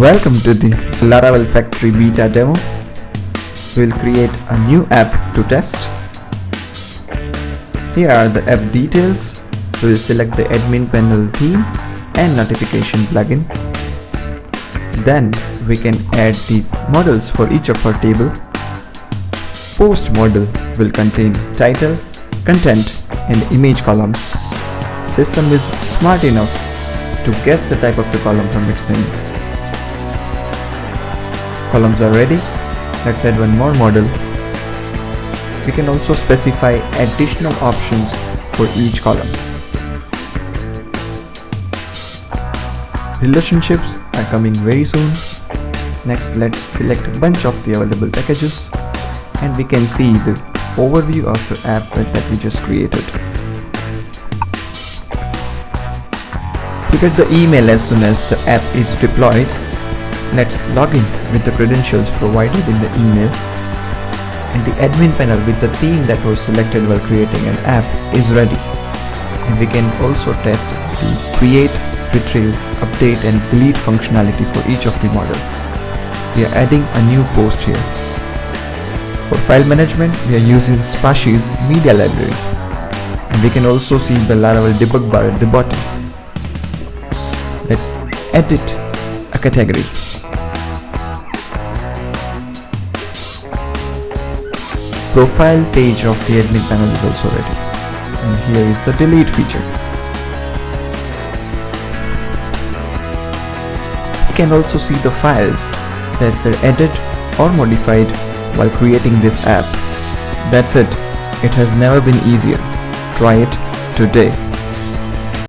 Welcome to the Laravel Factory Beta demo. We'll create a new app to test. Here are the app details. We'll select the admin panel theme and notification plugin. Then we can add the models for each of our table. Post model will contain title, content and image columns. System is smart enough to guess the type of the column from its name. Columns are ready. Let's add one more model. We can also specify additional options for each column. Relationships are coming very soon. Next, let's select a bunch of the available packages and we can see the overview of the app that we just created. To get the email as soon as the app is deployed, let's log in with the credentials provided in the email, and the admin panel with the theme that was selected while creating an app is ready. And we can also test the create, retrieve, update and delete functionality for each of the model. We are adding a new post here. For file management, we are using Spashi's media library, and we can also see the Laravel debug bar at the bottom. Let's edit a category. Profile page of the admin panel is also ready, and here is the delete feature. You can also see the files that were added or modified while creating this app. That's it. It has never been easier. Try it today.